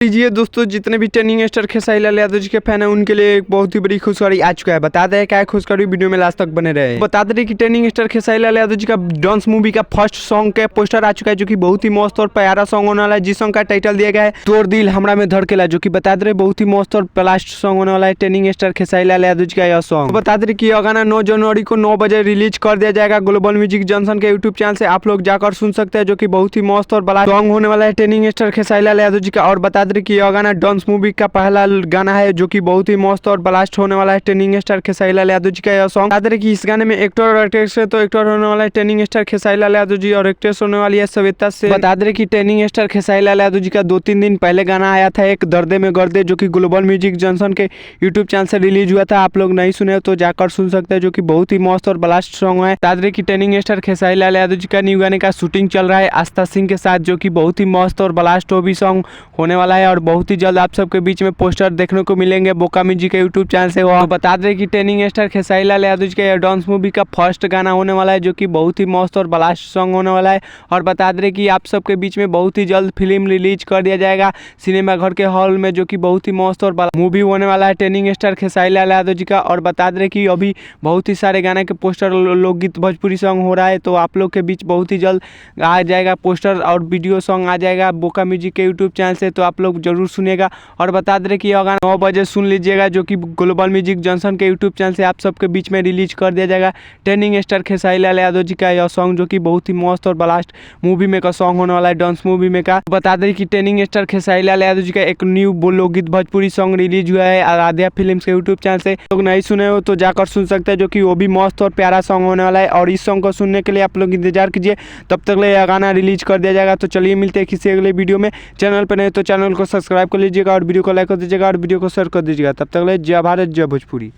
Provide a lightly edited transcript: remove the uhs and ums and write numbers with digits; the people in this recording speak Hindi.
लीजिए दोस्तों, जितने भी टर्निंग स्टार खेसारी लाल यादव जी के फैन है उनके लिए एक बहुत ही बड़ी खुशखबरी आ चुका है। बता दें क्या है खुशखबरी, वीडियो में लास्ट तक बने रहे। बता दें कि टर्निंग स्टार खेसारी लाल यादव जी का डांस मूवी का फर्स्ट सॉन्ग के पोस्टर आ चुका है, जो कि बहुत ही मस्त और प्यारा सॉन्ग होने वाला है। जिस सॉन्ग का टाइटल दिया गया है तोड़ दिल हमरा में धड़केला, जो कि बता दें बहुत ही मस्त और ब्लास्ट सॉन्ग होने वाला है टर्निंग स्टार खेसारी लाल यादव जी का यह सॉन्ग। बता दें कि यह गाना 9 जनवरी को 9 बजे रिलीज कर दिया जाएगा ग्लोबल म्यूजिक जंक्शन के यूट्यूब चैनल से। आप लोग जाकर सुन सकते हैं, जो कि बहुत ही मस्त और ब्लास्ट सॉन्ग होने वाला है टर्निंग स्टार खेसारी लाल यादव जी का। और बता दें कि यह गाना डांस मूवी का पहला गाना है, जो कि बहुत ही मस्त और ब्लास्ट होने वाला है टर्निंग स्टार खेसारी लाल यादव जी का यह सॉन्ग। बता दें कि इस गाने में एक्टर और एक्ट्रेस है, तो एक्टर होने वाला है टर्निंग स्टार खेसारी लाल यादव जी और एक्ट्रेस होने वाली है श्वेता सेन। बता दें कि टर्निंग स्टार खेसारी लाल यादव जी का 2-3 दिन पहले गाना आया था एक दर्दे में गर्दे, जो कि ग्लोबल म्यूजिक जंक्शन के यूट्यूब चैनल से रिलीज हुआ था। आप लोग नहीं सुने तो जाकर सुन सकते हैं, जो कि बहुत ही मस्त और ब्लास्ट सॉन्ग है। बता दें कि टर्निंग स्टार खेसारी लाल यादव जी का न्यू गाने का शूटिंग चल रहा है आस्था सिंह के साथ, जो कि बहुत ही मस्त और ब्लास्ट भी सॉन्ग होने वाला है। और बहुत ही जल्द आप सबके बीच में पोस्टर देखने को मिलेंगे बोका म्यूजिक के यूट्यूब चैनल से। तो बता दें कि टर्निंग स्टार खेसारी लाल यादव जी का डांस मूवी का फर्स्ट गाना होने वाला है, जो कि बहुत ही मस्त और ब्लास्ट सॉन्ग होने वाला है। और बता दें कि आप सबके बीच में बहुत ही जल्द फिल्म रिलीज कर दिया जाएगा सिनेमा घर के हॉल में, जो कि बहुत ही मस्त और मूवी होने वाला है टर्निंग स्टार खेसारी लाल यादव जी का। और बता दें कि अभी बहुत ही सारे गाने के पोस्टर लोकगीत भोजपुरी सॉन्ग हो रहा है, तो आप लोग के बीच बहुत ही जल्द आ जाएगा पोस्टर और वीडियो सॉन्ग आ जाएगा बोका म्यूजिक के यूट्यूब चैनल से, तो आप लोग जरूर सुनिएगा। और बता दें कि यह गाना 9 बजे सुन लीजिएगा, जो कि ग्लोबल म्यूजिक जंक्शन के यूट्यूब चैनल से आप सबके बीच में रिलीज कर दिया जाएगा टर्निंग स्टार खेसारी लाल यादव जी का यह सॉन्ग, जो कि बहुत ही मस्त और ब्लास्ट मूवी में का सॉन्ग होने वाला है डांस मूवी में का। बता दें कि टर्निंग स्टार खेसारी लाल यादव जी का एक न्यू लोकगीत भोजपुरी सॉन्ग रिलीज हुआ है आराध्या फिल्म्स के यूट्यूब चैनल से। लोग नहीं सुने हो तो जाकर सुन सकते हैं, जो कि वो भी मस्त और प्यारा सॉन्ग होने वाला है। और इस सॉन्ग को सुनने के लिए आप लोग इंतजार कीजिए, तब तक यह गाना रिलीज कर दिया जाएगा। तो चलिए मिलते हैं किसी अगले वीडियो में। चैनल पर नहीं तो चैनल को सब्सक्राइब कर लीजिएगा और वीडियो को लाइक कर दीजिएगा और वीडियो को शेयर कर दीजिएगा। तब तक जय भारत जय भोजपुरी।